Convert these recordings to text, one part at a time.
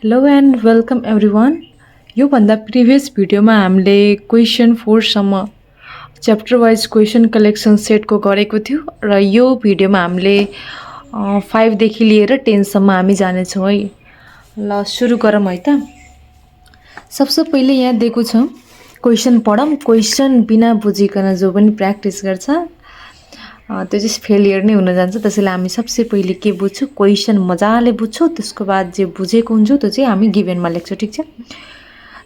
Hello and welcome everyone. योभन्दा previous भिडियोमा हामीले क्वेसन 4 सम्म च्याप्टर वाइज क्वेसन कलेक्सन सेटको गरेको थियो र यो भिडियोमा हामीले 5 देखि लिएर 10 सम्म हामी जानेछौँ है। ल सुरु गरौँ है त। सबसे पहिले यहाँ दिएको छ क्वेसन पढौँ। क्वेसन बिना बुझिकन जो पनि प्र्याक्टिस गर्छ त्यो चाहिँ फेलियर नै हुन जान्छ। त्यसैले हामी सबसे पहिले के बुझ्छौँ, क्वेसन मजाले बुझ्छौँ, त्यसको बाद जे बुझेको हुन्छ त्यो चाहिँ हामी गिभेनमा लेख्छौँ, ठिक छ।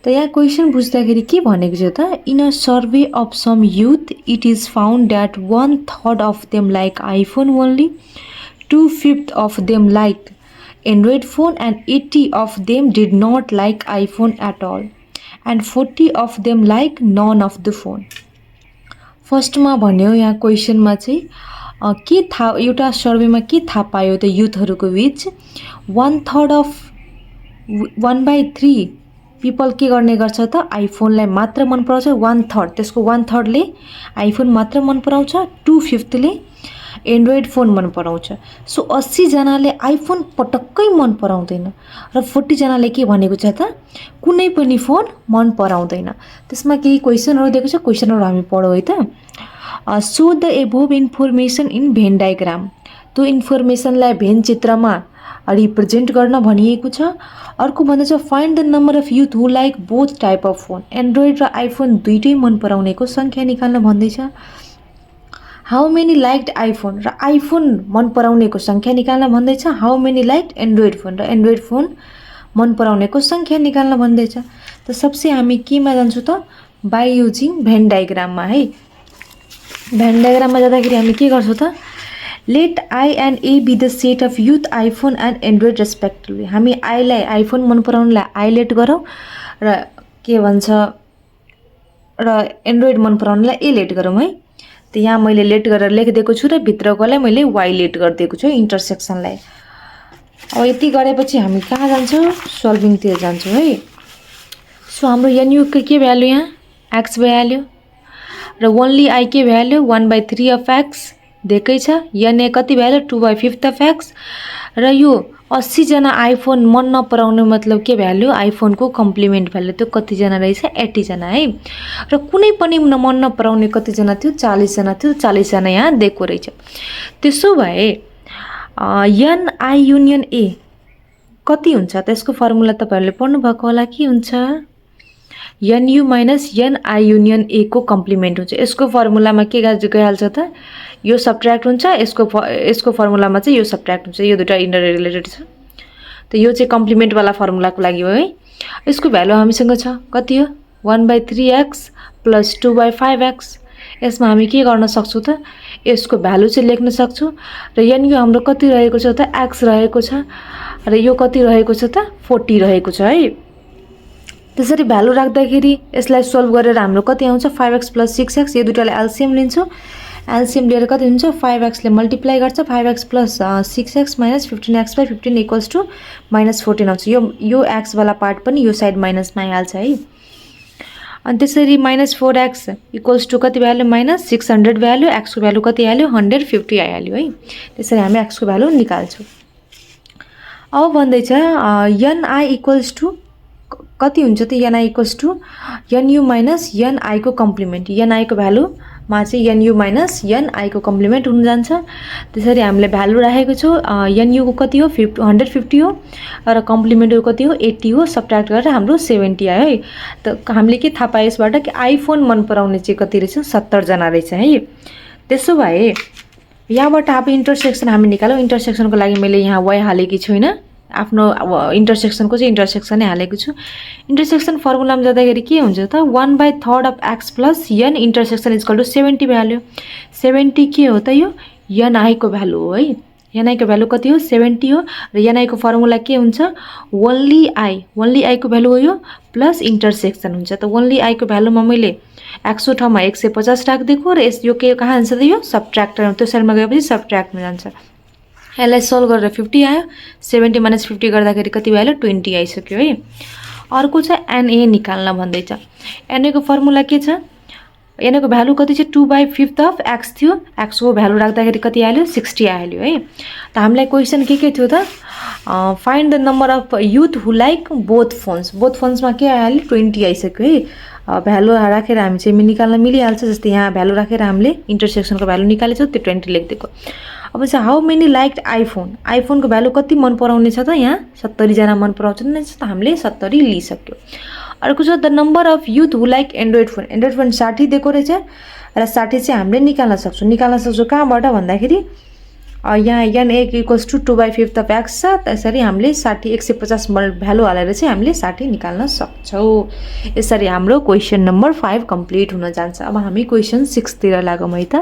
त यहाँ क्वेसन बुझ्दाखेरि के भनेको छ त, in a survey of some youth it is found that 1/3 of them like iPhone only, 2/5 of them like android phone and 80 of them did not like iPhone at all and 40 of them like none of the phone. फर्स्टमा भन्यो यहाँ क्वेसनमा चाहिँ के थाहा, एउटा सर्वेमा के थाहा पायो त युथहरूको बिच 1/3 अफ 1/3 पिपल के गर्ने गर्छ त आइफोनलाई मात्र मन पराउँछ। 1/3 त्यसको 1/3ले आइफोन मात्र मन पराउँछ, 2/5ले एन्ड्रोइड फोन मन पराउँछ। सो 80 जनाले आइफोन पटक्कै मन पराउँदैन र 40 जनाले के भनेको छ त कुनै पनि फोन मन पराउँदैन। त्यसमा केही क्वेसनहरू दिएको छ, क्वेसनहरू हामी पढौँ है त। So the above information in Venn diagram, त्यो इन्फर्मेसनलाई भेन चित्रमा रिप्रेजेन्ट गर्न भनिएको छ। अर्को भन्दैछ find the number of youth who like both type of phone, Android र आइफोन दुइटै मन पराउनेको सङ्ख्या निकाल्न भन्दैछ। हाउ मेनी लाइक्ड आइफोन, र आइफोन मन पराउनेको सङ्ख्या निकाल्न भन्दैछ। How many liked Android phone, र एन्ड्रोइड फोन मन पराउनेको सङ्ख्या निकाल्न भन्दैछ। त सबसे हामी केमा जान्छौँ त, बाई युजिङ भेन डायग्राममा है। भेन डायग्राममा जाँदाखेरि हामी के गर्छौँ त, let I and A be the set of youth iPhone and android respectively. हामी आईलाई आइफोन मन पराउनेलाई आई लेट गरौँ र के भन्छ र एन्ड्रोइड मन पराउनेलाई ए लेट गरौँ है। त यहाँ मैले लेट गरेर लेखिदिएको छु र भित्रकोलाई मैले वाइ लेट गरिदिएको छु इन्टरसेक्सनलाई। अब यति गरेपछि हामी कहाँ जान्छौँ, सल्भिङतिर जान्छौँ है। सो हाम्रो एनयुको के भ्याल्यु, यहाँ एक्स भइहाल्यो र ओन्ली आई के भ्याल्यु 1/3 अफ एक्स दिएकै छ। एनए कति भ्याल्यु 2/5 अफ एक्स र यो 80 जना आइफोन मन नपराउने मतलब के भ्याल्यु, आइफोनको कम्प्लिमेन्ट भ्याल्यु त्यो कतिजना रहेछ 80 जना है। र कुनै पनि मन नपराउने कतिजना थियो, 40 जना थियो। 40 जना यहाँ दिएको रहेछ। त्यसो भए एन आई युनियन ए कति हुन्छ, त्यसको फर्मुला तपाईँहरूले पढ्नु भएको होला। के हुन्छ, n U minus n I union A को कम्प्लिमेन्ट हुन्छ। यसको फर्मुलामा के गइहाल्छ त, यो सब्ट्र्याक्ट हुन्छ, यसको फर्मुलामा चाहिँ यो सब्ट्र्याक्ट हुन्छ। यो दुईवटा इन्टर रिलेटेड छ। त यो चाहिँ कम्प्लिमेन्टवाला फर्मुलाको लागि हो है। यसको भ्यालु हामीसँग छ कति हो, 1/3 एक्स प्लस 2/5 एक्स। यसमा हामी के गर्न सक्छौँ त, यसको भ्यालु चाहिँ लेख्न सक्छौँ। र एनयु हाम्रो कति रहेको छ त, एक्स रहेको छ र यो कति रहेको छ त 40 रहेको छ है। त्यसरी भ्यालु राख्दाखेरि यसलाई सोल्भ गरेर हाम्रो कति आउँछ, 5x प्लस 6x। यो दुईटालाई एलसिएम लिन्छौँ, एलसिएम लिएर कति हुन्छ, 5x ले मल्टिप्लाई गर्छ। 5x plus 6x minus 15x/15 equals two -14 आउँछ। यो एक्सवाला पार्ट पनि यो साइड माइनसमा आइहाल्छ है। अनि त्यसरी -4x इक्वल्स टू कति भ्याल्यु, -600 भ्याल्यु। एक्सको भ्यालु कति आइहाल्यो, 150 आइहाल्यो है। त्यसरी हामी एक्सको भ्यालु निकाल्छौँ। अब भन्दैछ एनआई इक्वल्स टू कति हुन्छ त, n I equals to n U minus एनआईको कम्प्लिमेन्ट। एनआईको भ्यालुमा चाहिँ एनयु माइनस एनआईको कम्प्लिमेन्ट हुन जान्छ। त्यसरी हामीले भ्यालु राखेको छौँ। एनयुको कति हो, 150 हो र कम्प्लिमेन्टको कति हो, 80 हो। सब्ट्र्याक्ट गरेर हाम्रो 70 आयो है। त हामीले के थाहा पायो यसबाट कि आइफोन मन पराउने चाहिँ कति रहेछ, 70 जना रहेछ है। त्यसो भए यहाँबाट अब इन्टरसेक्सन हामी निकालौँ। इन्टरसेक्सनको लागि मैले यहाँ वाइ हालेकी छुइनँ, आफ्नो इन्टरसेक्सनको चाहिँ इन्टरसेक्सनै हालेको छु। इन्टरसेक्सन फर्मुलामा जाँदाखेरि के हुन्छ त, 1/3 of X plus N intersection equal to 70 value. 70 के हो त, यो एनआईको भ्यालु हो है। एनआईको भ्यालु कति हो, 70 हो। र एनआईको फर्मुला के हुन्छ, ओन्ली आईको भ्यालु हो यो प्लस इन्टरसेक्सन हुन्छ। त ओन्ली आईको भ्यालुमा मैले एक्सको ठाउँमा 150 राखिदिएको र यो के कहाँ जान्छ त, यो सब्ट्र्याक्ट, त्यो साइडमा गएपछि सब्ट्र्याक्टमा जान्छ। यसलाई सोल्भ गरेर 50 आयो। 70 माइनस 50 गर्दाखेरि कति भइहाल्यो, 20 आइसक्यो है। अर्को छ एनए निकाल्न भन्दैछ। एनएको फर्मुला के छ, एनएको भ्यालु कति छ, 2/5 अफ एक्स थियो। एक्सको भ्यालु राख्दाखेरि कति आइहाल्यो, 60 आइहाल्यो है। त हामीलाई क्वेसन के थियो त, find the number of youth who like both फोन्समा के आइहाल्यो 20 आइसक्यो है। भ्यालु राखेर हामी चाहिँ निकाल्न मिलिहाल्छ। जस्तै यहाँ भ्यालु राखेर हामीले इन्टरसेक्सनको भ्यालु निकालेछौँ, त्यो 20 लेखिदिएको। अब चाहिँ हाउ मेनी लाइक्ड आइफोनको भ्यालु कति मन पराउने छ त, यहाँ 70 जना मन पराउँछन् त हामीले 70 लिइसक्यो। अर्को छ the number of youth who like android phone 60 दिएको रहेछ र 60 चाहिँ हामीले निकाल्न सक्छौँ कहाँबाट भन्दाखेरि यहाँ N equals to 2/5 of X छ। त्यसरी हामीले 60 150 भ्यालु हालेर चाहिँ हामीले 60 निकाल्न सक्छौँ। यसरी हाम्रो क्वेसन नम्बर 5 कम्प्लिट हुन जान्छ। अब हामी क्वेसन 6 तिर लागौँ है त।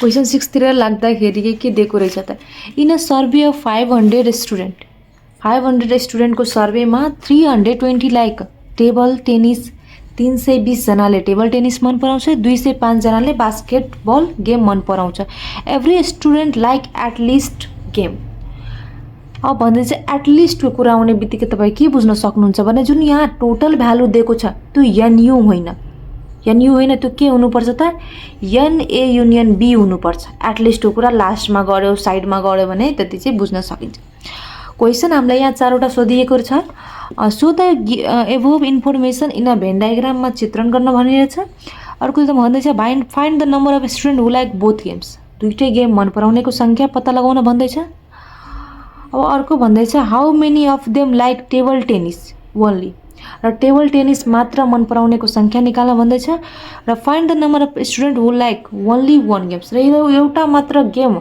क्वेसन 6 तिर लाग्दाखेरि के दिएको रहेछ त, in a survey of 500 स्टुडेन्टको सर्वेमा 320 like table tennis, 320 जनाले टेबल टेनिस मन पराउँछ, 205 जनाले बास्केटबल गेम मन पराउँछ। Every student like at least game. अब भन्दै चाहिँ एटलिस्टको कुरा आउने बित्तिकै तपाईँ के बुझ्न सक्नुहुन्छ भने जुन यहाँ टोटल भ्यालु दिएको छ त्यो एनयु होइन, त्यो के हुनुपर्छ त, एनए युनियन बी हुनुपर्छ। एटलिस्टको कुरा लास्टमा गऱ्यो साइडमा गऱ्यो भने त्यति चाहिँ बुझ्न सकिन्छ। क्वेसन हामीलाई यहाँ 4वटा सोधिएको छ। So the above information in a Venn डायग्राममा चित्रण गर्न भनिरहेछ। अर्को त भन्दैछ find the number of student who like both games, दुईटै गेम मन पराउनेको सङ्ख्या पत्ता लगाउन भन्दैछ। अब अर्को भन्दैछ how many of them like table tennis only, र टेबल टेनिस मात्र मन पराउनेको सङ्ख्या निकाल्न भन्दैछ। र find the number of student who like only one games, र एउटा मात्र गेम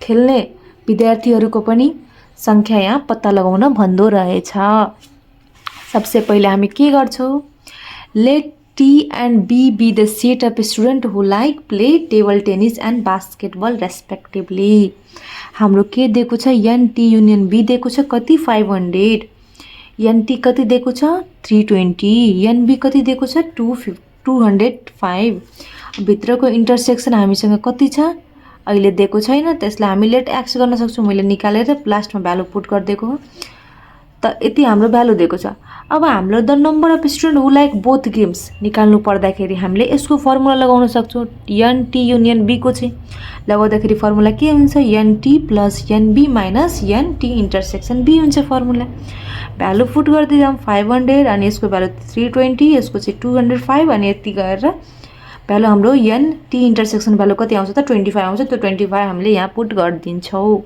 खेल्ने विद्यार्थीहरूको पनि सङ्ख्या यहाँ पत्ता लगाउन भन्दो रहेछ। सबसे पहिले हामी के गर्छौँ, let T and B be the set of student who like play table tennis and basketball respectively. हाम्रो के दिएको छ, एनटी युनियन बी दिएको छ कति 500, एनटी कति दिएको छ 320, एनबी कति दिएको छ 205। भित्रको इन्टरसेक्सन हामीसँग कति छ अहिले दिएको छैन, त्यसलाई हामी लेट एक्स गर्न सक्छौँ। मैले निकालेर लास्टमा भ्यालु पुट गरिदिएको हो त यति हाम्रो भ्यालु दिएको छ। अब हाम्रो the number of student who like both games निकाल्नु पर्दाखेरि हामीले यसको फर्मुला लगाउन सक्छौँ। एनटी युनियन बीको चाहिँ लगाउँदाखेरि फर्मुला के हुन्छ, NT plus NB minus n t intersection B हुन्छ फर्मुला। भ्यालु पुट गरिदिँदा 500 अनि यसको भ्यालु 320, यसको चाहिँ 205 अनि यति गरेर भ्यालु हाम्रो एनटी इन्टरसेक्सन भ्यालु कति आउँछ त 25 आउँछ। त्यो 25 हामीले यहाँ पुट गरिदिन्छौँ।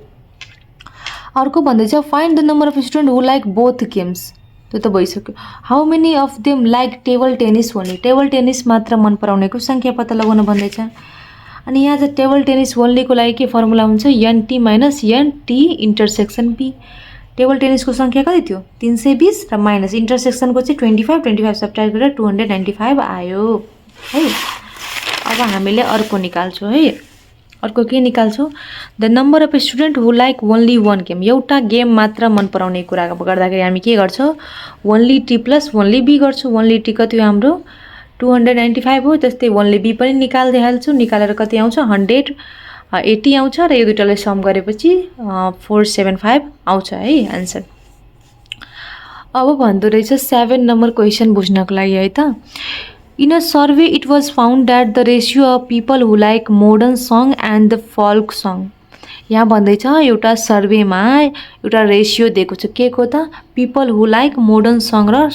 अर्को भन्दैछ find the number of student who like both games, त्यो त भइसक्यो। How many of them like table tennis only, table tennis मात्र मन पराउनेको सङ्ख्या पत्ता लगाउन भन्दैछ। अनि यहाँ चाहिँ टेबल टेनिस ओन्लीको लागि के फर्मुला हुन्छ, n T minus n t intersection B. Table टेनिसको सङ्ख्या कति थियो 320 र माइनस इन्टरसेक्सनको चाहिँ 25 सब्ट्र्याक्ट गरेर 295 आयो है। अब हामीले अर्को निकाल्छौँ है। अर्को के निकाल्छौँ, the number of student who like only one game, एउटा गेम मात्र मन पराउने कुरा गर्दाखेरि हामी के गर्छौँ, only T plus only B गर्छौँ। ओन्ली टी कति हो हाम्रो 295 हो, त्यस्तै ओन्ली बी पनि निकालिदिइहाल्छु। निकालेर कति आउँछ 180 आउँछ र यो दुइटालाई सम गरेपछि 475 आउँछ है एन्सर। अब भन्दो रहेछ 7 नम्बर क्वेसन बुझ्नको लागि है त। In a survey it was found that the ratio of people who like modern song and the folk song. यहाँ भन्दैछ एउटा सर्वेमा एउटा रेसियो दिएको छ के को त, people who like modern song र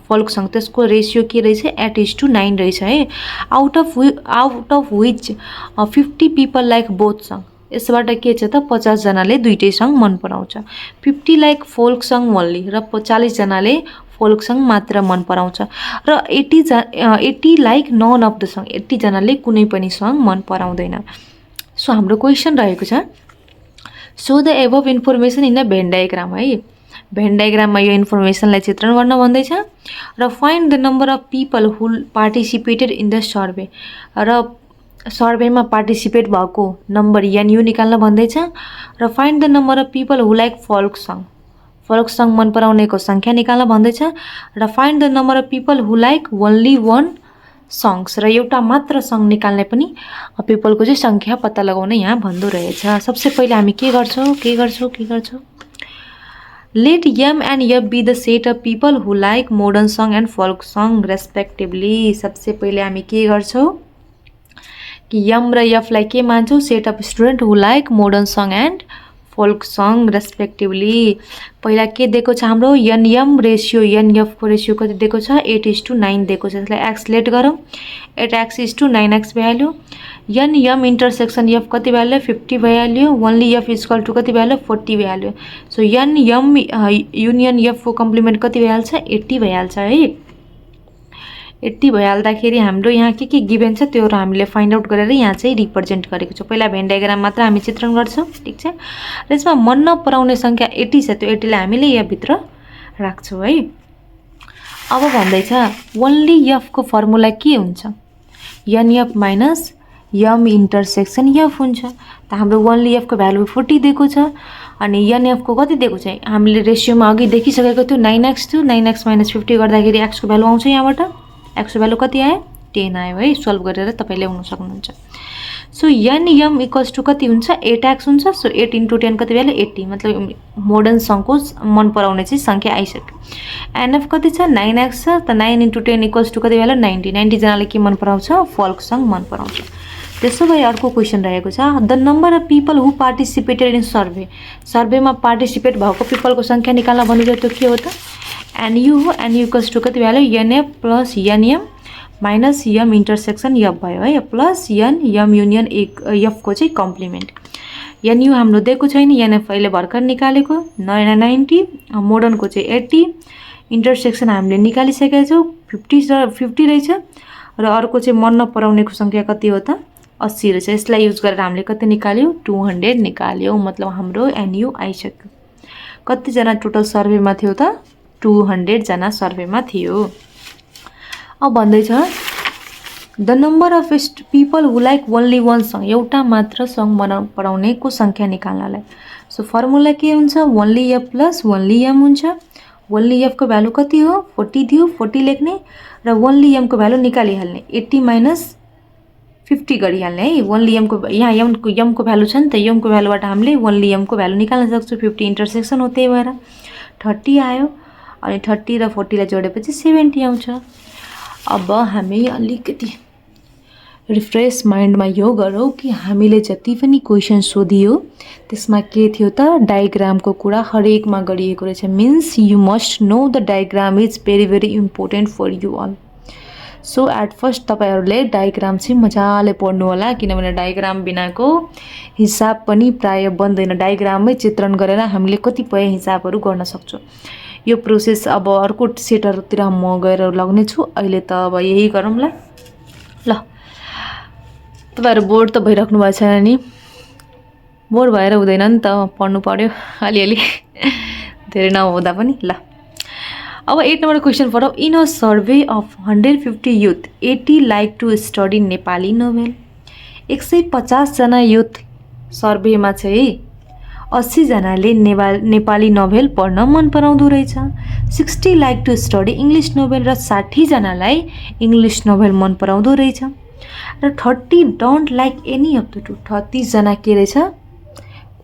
फोल्क सङ, त्यसको रेसियो के रहेछ 8:9 रहेछ है। Out of which 50 people like both song. यसबाट के छ त 50 जनाले दुईटै सङ मन पराउँछ, 50 लाइक फोल्क सङ ओन्ली र 40 जनाले फोल्क सङ मात्र मन पराउँछ र 80 like none of the song, 80 जनाले कुनै पनि सङ मन पराउँदैन। सो हाम्रो क्वेसन रहेको छ so the above information in a van diagram है। भेन डायग्राममा यो इन्फर्मेसनलाई चित्रण गर्न भन्दैछ र find the number of people who participated in the survey, र सर्वेमा पार्टिसिपेट भएको नम्बर एनयु निकाल्न भन्दैछ। र find the number of people who like folk song मन पराउनेको सङ्ख्या निकाल्न भन्दैछ। र find the number of people who like only one songs, र एउटा मात्र सङ निकाल्ने पनि पिपलको चाहिँ सङ्ख्या पत्ता लगाउन यहाँ भन्दो रहेछ। सबसे पहिले हामी के गर्छौँ let M and F be the set of people who like modern song and folk song respectively. सबसे पहिले हामी के गर्छौँ कि एम र एफलाई के मान्छौँ, set of student who like modern song and folk song respectively. पहिला के दिएको छ हाम्रो एनएम रेसियो, एनएफको रेसियो कति दिएको छ 8:9 दिएको छ। त्यसलाई एक्सलेट गरौँ, 8x:9x भइहाल्यो। एनएम इन्टरसेक्सन एफ कति भइहाल्यो 50 भइहाल्यो। ओन्ली एफ इक्वल टु कति भइहाल्यो 40 भइहाल्यो। सो एनएम युनियन एफको कम्प्लिमेन्ट कति भइहाल्छ 80 भइहाल्छ है। 80 भइहाल्दाखेरि हाम्रो यहाँ के गिभेन छ त्योहरू हामीले फाइन्ड आउट गरेर यहाँ चाहिँ रिप्रेजेन्ट गरेको छौँ। पहिला भेन डायग्राम मात्र हामी चित्रण गर्छौँ, ठिक छ। र यसमा मन नपराउने सङ्ख्या 80 छ, त्यो 80 लाई हामीले यहाँभित्र राख्छौँ है। अब भन्दैछ ओन्ली एफको फर्मुला के हुन्छ, NF minus M intersection F हुन्छ। त हाम्रो ओन्ली एफको भ्यालु 40 दिएको छ अनि एनएफको कति दिएको छ हामीले रेसियोमा अघि देखिसकेको थियो 9x थियो। 9x - 50 गर्दाखेरि एक्सको भ्यालु आउँछ, यहाँबाट एक्सको भ्यालु कति आयो 10 आयो है। सल्भ गरेर तपाईँ ल्याउन सक्नुहुन्छ। सो एनएम इक्वल्स टु कति हुन्छ 8x हुन्छ। सो 8 × 10 कति भ्यालु 80, मतलब मोडर्न सङको मन पराउने चाहिँ सङ्ख्या आइसक्यो। एनएफ कति छ 9x छ, त 9 × 10 इक्वल्स टु कति भ्यालु 90। 90 जनाले के मन पराउँछ फोल्क सङ मन पराउँछ। त्यसो भए अर्को क्वेसन रहेको छ the number of people who participated in survey. सर्वेमा पार्टिसिपेट भएको पिपलको सङ्ख्या निकाल्न भनेको त्यो के हो त एनयु हो। एनयु इक्वल्स टु कति value NF plus NM minus M intersection F भयो है, प्लस एम युनियन एफको चाहिँ कम्प्लिमेन्ट। एनयु हाम्रो दिएको छैन, एनएफ अहिले भर्खर निकालेको 90, मोडर्नको चाहिँ 80, इन्टरसेक्सन हामीले निकालिसकेका छौँ 50 रहेछ। र अर्को चाहिँ मन नपराउनेको सङ्ख्या कति हो त 80 रहेछ। यसलाई युज गरेर हामीले कति निकाल्यौँ 200 निकाल्यौँ, मतलब हाम्रो एनयु आइसक्यो। कतिजना टोटल सर्वेमा थियो त 200 जना सर्वेमा थियो। अब भन्दैछ the number of people who like only one song, एउटा मात्र सङ मन पराउनेको सङ्ख्या निकाल्नलाई। सो फर्मुला के हुन्छ only F plus only M हुन्छ। ओन्ली एफको भ्यालु कति हो 40 थियो, 40 लेख्ने र ओन्ली एमको भ्यालु निकालिहाल्ने 80 - 50 गरिहाल्ने है। ओन्ली एमको यहाँ एमको भ्यालु छ नि त, एमको भ्यालुबाट हामीले ओन्ली एमको भ्यालु निकाल्न सक्छौँ। 50 इन्टरसेक्सन हो, त्यही भएर 30 आयो अनि 30 र 40 लाई जोडेपछि 70 आउँछ। अब हामी अलिकति रिफ्रेस माइन्डमा यो गरौँ कि हामीले जति पनि क्वेसन सोधियो त्यसमा के थियो त डायग्रामको कुरा हरेकमा गरिएको रहेछ। Means you must know the diagram is very important for you all. So at first तपाईँहरूले डायग्राम चाहिँ मजाले पढ्नु होला, किनभने डायग्राम बिनाको हिसाब पनि प्राय बन्दैन। डायग्राममै चित्रण गरेर हामीले कतिपय हिसाबहरू गर्न सक्छौँ। यो प्रोसेस अब अर्को सेटहरूतिर म गएर लग्ने छु। अहिले त अब यही गरौँ ल। तपाईँहरू बोर्ड त भइराख्नु भएको छैन नि, बोर्ड भएर हुँदैन नि त, पढ्नु पर्यो अलिअलि धेरै नहुँदा पनि ल। अब 8 number question for in a survey of 150 youth 80 like to study Nepali novel. 150 जना युथ सर्वेमा चाहिँ 80 जनाले नेपाली नोभेल पढ्न मन पराउँदो रहेछ। 60 like to study English novel र 60 जनालाई इङ्ग्लिस नोभेल मन पराउँदो रहेछ। र 30 don't like any of the two. 30 जना के रहेछ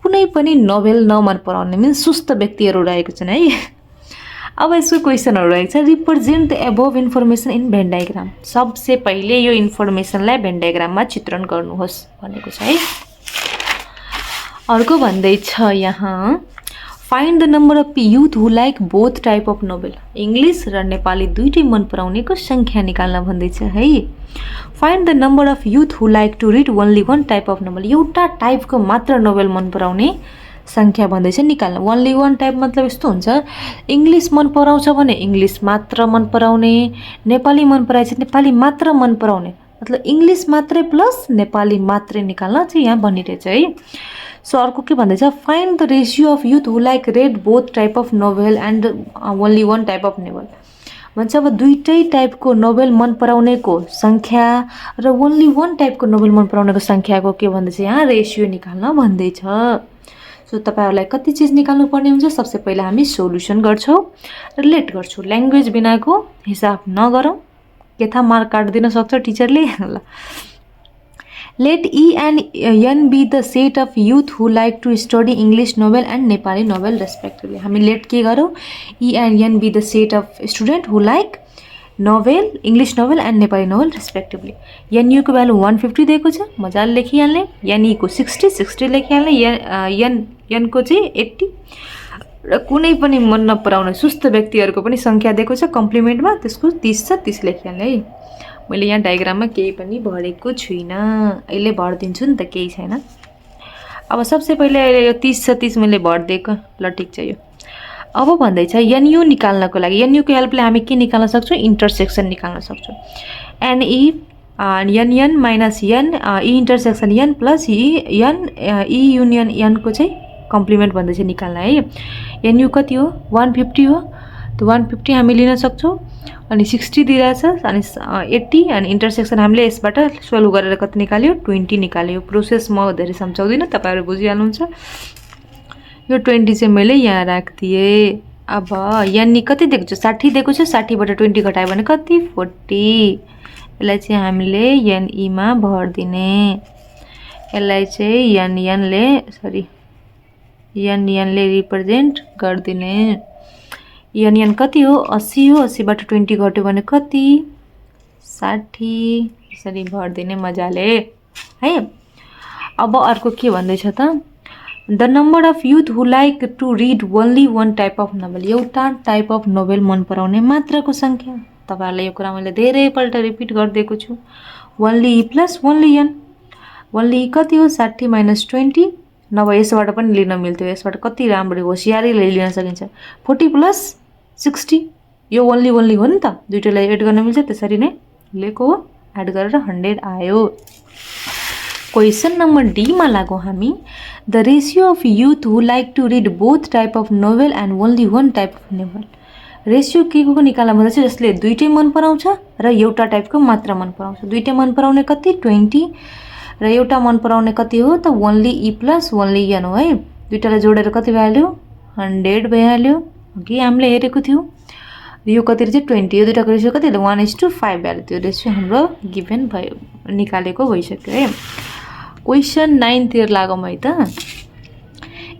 कुनै पनि नोभेल नमन पराउने, मिन्स सुस्त व्यक्तिहरू रहेको छन् है। अब यसको क्वेसनहरू रहेको छ represent the above information in Venn diagram. सबसे पहिले यो इन्फर्मेसनलाई भेन डायग्राममा चित्रण गर्नुहोस् भनेको छ है। अर्को भन्दैछ यहाँ find the number of youth who like both type of novel. English र नेपाली दुइटै मन पराउनेको सङ्ख्या निकाल्न भन्दैछ है। Find the number of youth who like to read only one type of novel. एउटा टाइपको मात्र नोभेल मन पराउने सङ्ख्या भन्दैछ निकाल्न। ओन्ली वान टाइप मतलब यस्तो हुन्छ इङ्ग्लिस मन पराउँछ भने इङ्ग्लिस मात्र मन पराउने, नेपाली मन पराएछ नेपाली मात्र मन पराउने, मतलब इङ्ग्लिस मात्रै प्लस नेपाली मात्रै निकाल्न चाहिँ यहाँ भनिरहेछ है। सो अर्को के भन्दैछ find the ratio of youth who like red both type of novel and only one type of novel. भन्छ अब दुईटै टाइपको नोभेल मन पराउनेको सङ्ख्या र ओन्ली वान टाइपको नोभेल मन पराउनेको सङ्ख्याको के भन्दैछ यहाँ रेसियो निकाल्न भन्दैछ। सो तपाईँहरूलाई कति चिज निकाल्नु पर्ने हुन्छ, सबसे पहिला हामी सोल्युसन गर्छौँ र लेट गर्छौँ। ल्याङ्ग्वेज बिनाको हिसाब नगरौँ, के थाहा मार्क काटिदिन सक्छ टिचरले ल। Let E and N be the set of youth who like to study English novel and Nepali novel respectively. हामी लेट के गरौँ E and N be the set of student who like novel English novel and Nepali novel respectively. एनयुको value 150 दिएको छ, मजाले लेखिहाल्ने। एनईको 60 लेखिहाल्ने। Enco चाहिँ 80 र कुनै पनि मन नपराउने सुस्त व्यक्तिहरूको पनि सङ्ख्या दिएको छ कम्प्लिमेन्टमा, त्यसको 30 छ, 30 लेखिहाल्ने है। मैले यहाँ डायग्राममा केही पनि भरेको छुइनँ, अहिले भरिदिन्छु नि त, केही छैन। अब सबसे पहिले यो 30 छ, 30 मैले भरिदिएको, ल ठिक छ यो। अब भन्दैछ एनयू निकाल्नको लागि एनयूको हेल्पले हामी के निकाल्न सक्छौँ? इन्टरसेक्सन निकाल्न सक्छौँ। NE N minus N E intersection N plus E union एनको चाहिँ कम्प्लिमेन्ट भन्दैछ निकाल्न है। एनयू कति हो? 150 हो, त 150 हामी लिन सक्छौँ। अनि 60 दिइरहेछ, अनि 80, अनि इन्टरसेक्सन हामीले यसबाट सोल्भ गरेर कति निकाल्यो? 20 निकाल्यो। प्रोसेस म धेरै सम्झाउँदिनँ, तपाईँहरू बुझिहाल्नुहुन्छ। यो 20 चाहिँ मैले यहाँ राखिदिएँ। अब एनई कति दिएको छ? 60 दिएको छ, 60बाट 20 घटायो भने कति? 40। यसलाई चाहिँ हामीले एनईमा भरिदिने। यसलाई चाहिँ एनले रिप्रेजेन्ट गरिदिने। एन कति हो? 80 हो, 80बाट 20 घट्यो भने कति? 60। यसरी भरिदिने मजाले है। अब अर्को के भन्दैछ त? The number of youth who like to read only one type of novel. एउटा टाइप अफ नोभेल मन पराउने मात्रको सङ्ख्या। तपाईँहरूलाई यो कुरा मैले धेरैपल्ट रिपिट गरिदिएको छु। Only E plus only N. Only E कति हो? 60 माइनस 20। नभए यसबाट पनि लिन मिल्थ्यो, यसबाट कति राम्रो होसियारीले लिन सकिन्छ। 40 प्लस 60, यो ओन्ली हो नि त, दुइटैलाई एड गर्न मिल्छ, त्यसरी नै लेखो हो, एड गरेर 100 आयो। क्वेसन नम्बर डीमा लागौँ हामी। The ratio of youth who like to read both type of novel and only one type of novel. Ratio के को निकाल्न भन्दा चाहिँ जसले दुइटै मन पराउँछ र एउटा टाइपको मात्र मन पराउँछ। दुइटै मन पराउने कति? 20, र एउटा मन पराउने कति हो त? Only E plus only N हो है। दुइटालाई जोडेर कति भइहाल्यो? 100 भइहाल्यो। अघि हामीले हेरेको थियौँ। यो कति चाहिँ 20, यो दुइटाको रेसियो कति? 1:5 भ्याल्यु। त्यो रेसियो हाम्रो गिभन भयो, निकालेको भइसक्यो है। क्वेसन 9तिर लागौँ है त।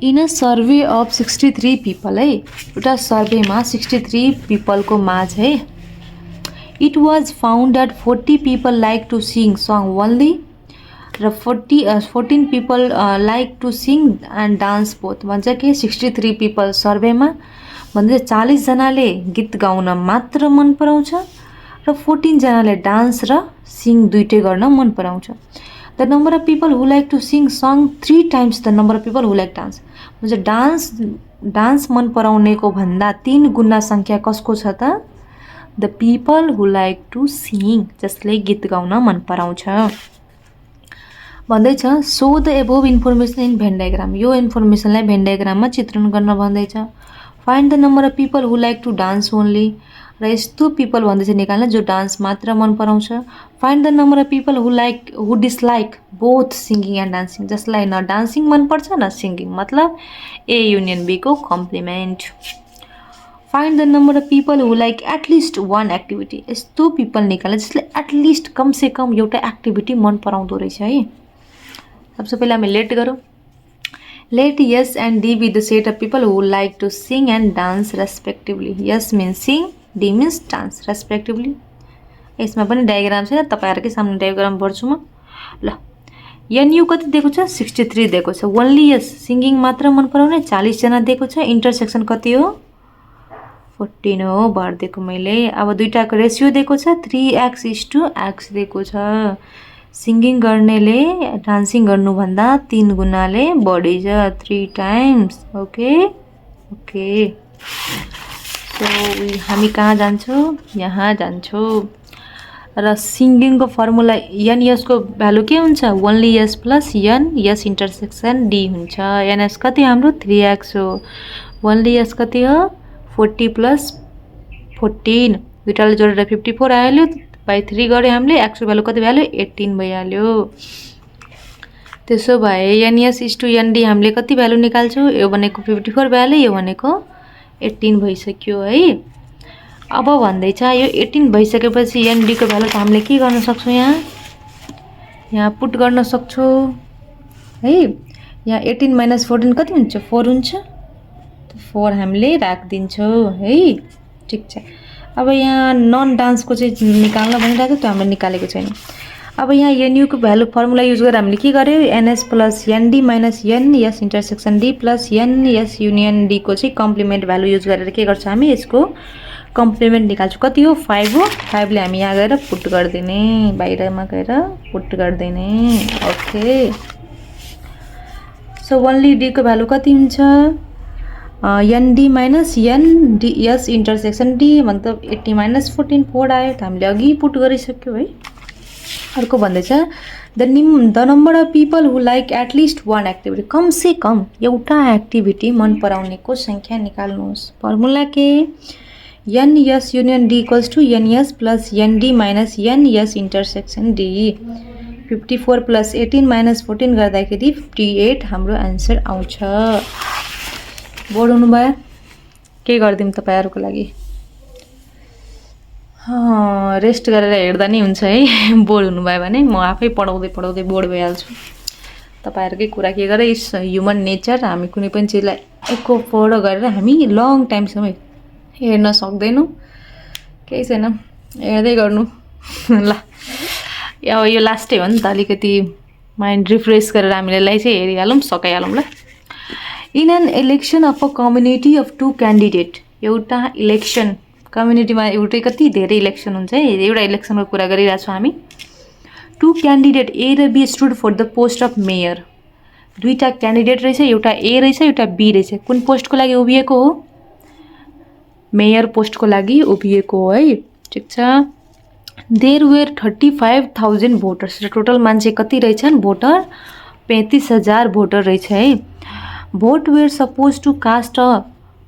In a survey of 63 people है, एउटा सर्वेमा 63 पिपलको माझ है। It was found that 40 people like to sing song only र 14 people like to sing and dance both. भन्छ कि 63 पिपल सर्वेमा भन्दै 40 जनाले गीत गाउन मात्र मन पराउँछ र 14 जनाले डान्स र सिङ दुइटै गर्न मन पराउँछ। The number of people who like to sing song 3 times the number of people who like dance. भन्छ डान्स मन पराउनेको भन्दा 3 गुणा सङ्ख्या कसको छ त? The people who like to sing, जसले गीत गाउन मन पराउँछ भन्दैछ। So the above information in Venn diagram. यो इन्फर्मेसनलाई भेन डायग्राममा चित्रण गर्न भन्दैछ। Find the number of people who like to dance only, र यस्तो पिपल भन्दैछ निकाल्न जो डान्स मात्र मन पराउँछ। Find the number of people who dislike both singing and dancing, जसलाई न डान्सिङ मनपर्छ न सिङ्गिङ, मतलब ए युनियन बी को complement. Find the number of people who like at least one activity. यस्तो पिपल निकाल्न जसले एटलिस्ट कमसेकम एउटा एक्टिभिटी मन पराउँदो रहेछ है। सबसे पहिले हामी लेट गरौँ। Let S and D be the set of people who like to sing and dance respectively. S means sing, D means dance respectively. यसमा पनि डायग्राम छैन, तपाईँहरूकै सामने डायग्राम भर्छु म। ल एनयू कति दिएको छ? 63 दिएको छ। ओन्ली यस सिङ्गिङ मात्र मन पराउने 40 जना दिएको छ। इन्टरसेक्सन कति हो? 14 हो, भरिदिएको मैले। अब दुइटाको रेसियो दिएको छ 3x:x दिएको छ। सिङ्गिङ गर्नेले डान्सिङ गर्नुभन्दा 3 गुणाले बढी छ, 3 टाइम्स। Okay okay. सो हामी कहाँ जान्छौँ? यहाँ जान्छौँ। र सिङ्गिङको फर्मुला एन यसको भ्यालु के हुन्छ? Only S plus N, S intersection D हुन्छ। एनएस कति हाम्रो? 3x हो। ओन्ली यस कति हो? 40 प्लस 14, दुइटाले जोडेर 54 आइहाल्यो। बाई 3 गऱ्यो हामीले, एक्सको भ्यालु कति भइहाल्यो? 18 भइहाल्यो। त्यसो भए एनएस:एनडी हामीले कति भ्यालु निकाल्छौँ? यो भनेको 54 भइहाल्यो, यो भनेको 18 भइसक्यो है। अब भन्दैछ यो 18 भइसकेपछि एनडीको भ्यालु त हामीले के गर्न सक्छौँ? यहाँ पुट गर्न सक्छौँ है। यहाँ 18 माइनस 14 कति हुन्छ? 4 हुन्छ। 4 हामीले राखिदिन्छौँ है। ठिक छ। अब यहाँ नन डान्सको चाहिँ निकाल्न भनिरहेको थियो, त्यो हामीले निकालेको छैन। अब यहाँ एनयूको भ्यालु फर्मुला युज गरेर हामीले के गर्यो, n S plus n D minus n S intersection D plus n S union डीको चाहिँ कम्प्लिमेन्ट भ्यालु युज गरेर के गर्छ हामी, यसको कम्प्लिमेन्ट निकाल्छौँ। कति हो, 5 हो। 5 ले हामी यहाँ गएर पुट गरिदिने, बाहिरमा गएर पुट गरिदिने। ओके, सो ओन्ली डीको भ्यालु कति हुन्छ, ND minus NDS intersection D मतलब 80 माइनस 14 4 आयो, त हामीले अघि पुट गरिसक्यो है। अर्को भन्दैछ the number of people who like at least one activity, कम से कम एउटा एक्टिभिटी मन पराउनेको संख्या निकाल्नुहोस्। फर्मुला के, n S union D equals to n S plus n D minus n S intersection D. 54 plus 18 minus 14 गर्दाखेरि 58 हाम्रो आन्सर आउँछ। बोर्ड हुनुभयो, के गरिदिउँ तपाईँहरूको लागि, रेस्ट गरेर हेर्दा नै हुन्छ है। बोर्ड हुनुभयो भने म आफै पढाउँदै पढाउँदै बोर्ड भइहाल्छु। तपाईँहरूकै कुरा के गरेर, इट्स ह्युमन नेचर, हामी कुनै पनि चिजलाई एकको फलो गरेर हामी लङ टाइमसम्म हेर्न सक्दैनौँ, केही छैन, हेर्दै गर्नु ल। अब यो लास्टै हो नि त, अलिकति माइन्ड रिफ्रेस गरेर हामीले यसलाई चाहिँ हेरिहालौँ, सकाइहालौँ ल। In an election of a community of 2 candidate, एउटा इलेक्सन कम्युनिटीमा एउटै कति धेरै इलेक्सन हुन्छ है, एउटा इलेक्सनको कुरा गरिरहेको छौँ हामी। 2 क्यान्डिडेट ए र B stood for the post of mayor, दुईवटा क्यान्डिडेट रहेछ, एउटा ए रहेछ एउटा बी रहेछ। कुन पोस्टको लागि उभिएको हो, मेयर पोस्टको लागि उभिएको हो है, ठिक छ। देयर वेयर 35,000 भोटर्स, र टोटल मान्छे कति रहेछन्, भोटर 35,000 भोटर रहेछ है। Vote were suppose to cast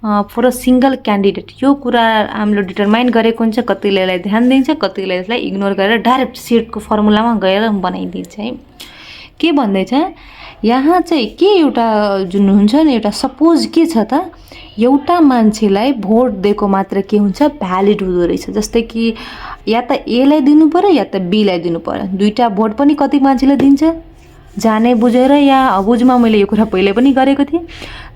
for a single candidate, यो कुरा हामीले डिटरमाइन गरेको हुन्छ, कतिले यसलाई ध्यान दिन्छ, कतिले यसलाई इग्नोर गरेर डाइरेक्ट सेटको फर्मुलामा गएर बनाइदिन्छ है। के भन्दैछ यहाँ चाहिँ, के एउटा जुन हुन्छ नि, एउटा सपोज के छ त, एउटा मान्छेलाई भोट दिएको मात्र के हुन्छ, भ्यालिड हुँदो रहेछ। जस्तै कि या त एलाई दिनु पर्यो या त बीलाई दिनु पर्यो, दुईवटा भोट पनि कति मान्छेले दिन्छ, जाने बुझेर या अबुझमा। मैले यो कुरा पहिले पनि गरेको थिएँ,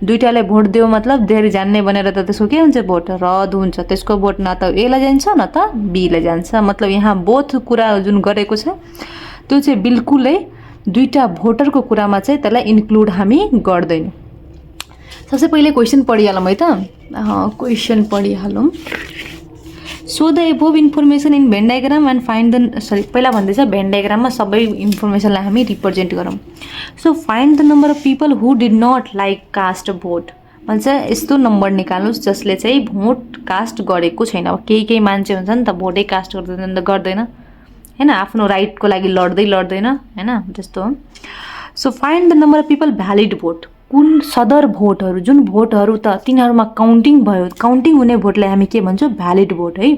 दुईवटालाई भोट दियो मतलब धेरै जान्ने भनेर त त्यसको के हुन्छ, भोट रद्द हुन्छ, त्यसको भोट न त एलाई जान्छ न त बीलाई जान्छ। मतलब यहाँ बोथ कुरा जुन गरेको छ त्यो चाहिँ बिल्कुलै दुईवटा भोटरको कुरामा चाहिँ त्यसलाई इन्क्लुड हामी गर्दैनौँ। सबसे पहिले क्वेसन पढिहालौँ है त, क्वेसन पढिहालौँ। So the above information in Venn diagram and find the, sorry पहिला भन्दैछ भेन डायग्राममा सबै इन्फर्मेसनलाई हामी रिप्रेजेन्ट गरौँ। So find the number of people who did not like cast vote, भन्छ यस्तो नम्बर निकाल्नुहोस् जसले चाहिँ भोट कास्ट गरेको छैन। अब केही मान्छे हुन्छ नि त भोटै कास्ट गर्दैन हैन, आफ्नो राइटको लागि लड्दैन हैन, त्यस्तो हो। So find the number of people valid vote, कुन सदर भोटहरू, जुन भोटहरू त तिनीहरूमा काउन्टिङ भयो, काउन्टिङ हुने भोटलाई हामी के भन्छौँ, भ्यालिड भोट है।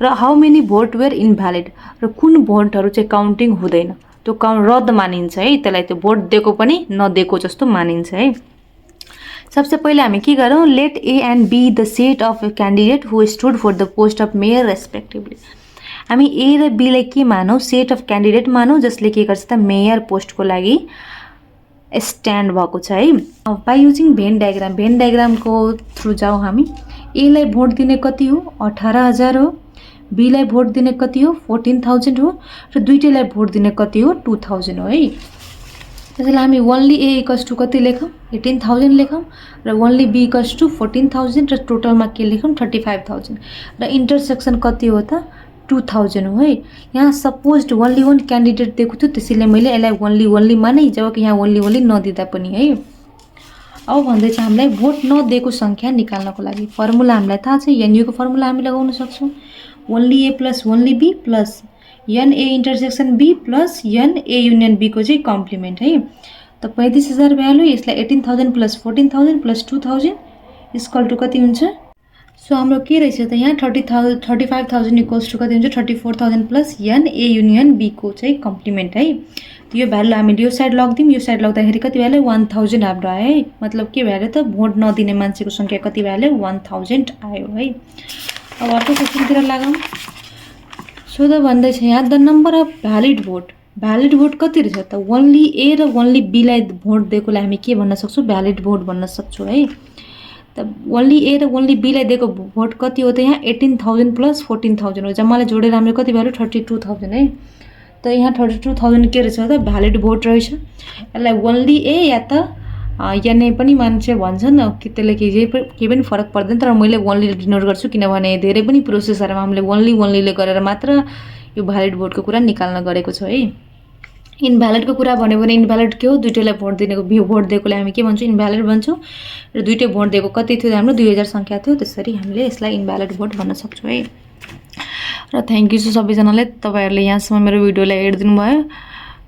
र how many vote were invalid, र कुन भोटहरू चाहिँ काउन्टिङ हुँदैन, त्यो रद्द मानिन्छ है, त्यसलाई त्यो भोट दिएको पनि नदिएको जस्तो मानिन्छ है। सबसे पहिले हामी के गरौँ, let A and B the set of candidate who stood for the post of mayor respectively. हामी ए र बीलाई के मानौँ, सेट अफ क्यान्डिडेट मानौँ जसले के गर्छ त मेयर पोस्टको लागि स्ट्यान्ड भएको छ है। By using Venn diagram, Venn डायग्रामको थ्रु जाउँ हामी। एलाई भोट दिने कति हो, 18,000 हो, बीलाई भोट दिने कति हो, 14,000 हो, र दुईटैलाई भोट दिने कति हो, 2,000 हो है। त्यसैले हामी ओन्ली ए इक्वल्स टू कति लेखौँ, 18,000 लेखौँ, र ओन्ली बी इक्वल्स टू 14,000, र टोटलमा के लेखौँ, 35,000, र इन्टरसेक्सन कति हो त, 2,000 हो है। यहाँ सपोज ओन्ली वान क्यान्डिडेट दिएको थियो, त्यसैले मैले यसलाई ओन्ली माने, जब कि यहाँ ओन्ली नदिँदा पनि है। अब भन्दैछ हामीलाई भोट नदिएको सङ्ख्या निकाल्नको लागि फर्मुला हामीलाई थाहा छ, एनयूको फर्मुला हामी लगाउन सक्छौँ, only A plus only B plus n A intersection B plus n A union बीको चाहिँ कम्प्लिमेन्ट है। त 35,000 भ्यालु, यसलाई 18,000 प्लस 14,000 प्लस 2,000 इक्वल टु कति हुन्छ। सो हाम्रो के रहेछ त यहाँ 35,000 इक्वल्स टु कति हुन्छ, 34,000 प्लस एनए युनियन बीको चाहिँ कम्प्लिमेन्ट है। त यो भ्यालु हामीले यो साइड लगिदिउँ, यो साइड लग्दाखेरि कति भ्याल्यो, 1,000 हाम्रो आयो है। मतलब के भ्याल्यो त, भोट नदिने मान्छेको सङ्ख्या कति भ्याल्यो, 1,000 आयो है। अब अर्को क्वेसनतिर लागौँ। सो द भन्दैछ यहाँ the number of valid vote कति रहेछ त, ओन्ली ए र ओन्ली बीलाई भोट दिएकोलाई हामी के भन्न सक्छौँ, भ्यालिड भोट भन्न सक्छौँ है। त ओन्ली ए र ओन्ली बीलाई दिएको भोट कति हो त यहाँ 18,000 प्लस 14,000 हो, जम्माले जोडेर हामीले कति भयो 32,000 है। त यहाँ 32,000 के रहेछ त भ्यालिड भोट रहेछ। यसलाई ओन्ली ए या त याने पनि मान्छे भन्छन् कि त्यसले केही पनि फरक पर्दैन, तर मैले ओन्ली इग्नोर गर्छु किनभने धेरै पनि प्रोसेसहरूमा हामीले ओन्लीले गरेर मात्र यो भ्यालिड भोटको कुरा निकाल्न गरेको छ है। इनभ्यालिडको कुरा भन्यो भने इनभ्यालिड के हो, दुईटैलाई भोट दिएकोले हामी के भन्छौँ इनभ्यालिड भन्छौँ, र दुईटै भोट दिएको कति थियो हाम्रो 2000 सङ्ख्या थियो, त्यसरी हामीले यसलाई इनभ्यालिड भोट भन्न सक्छौँ है। र थ्याङ्क यू छ सबैजनाले, तपाईँहरूले यहाँसम्म मेरो भिडियोलाई हेरिदिनु भयो।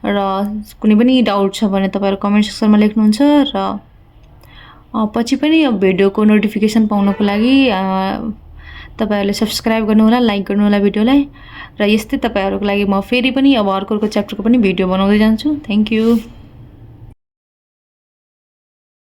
र कुनै पनि डाउट छ भने तपाईँहरू कमेन्ट सेक्सनमा लेख्नुहुन्छ, र पछि पनि भिडियोको नोटिफिकेसन पाउनको लागि तपाईँहरूले सब्सक्राइब गर्नुहोला, लाइक गर्नुहोला भिडियोलाई। र यस्तै तपाईँहरूको लागि म फेरि पनि अब अर्को च्याप्टरको पनि भिडियो बनाउँदै जान्छु। Thank you.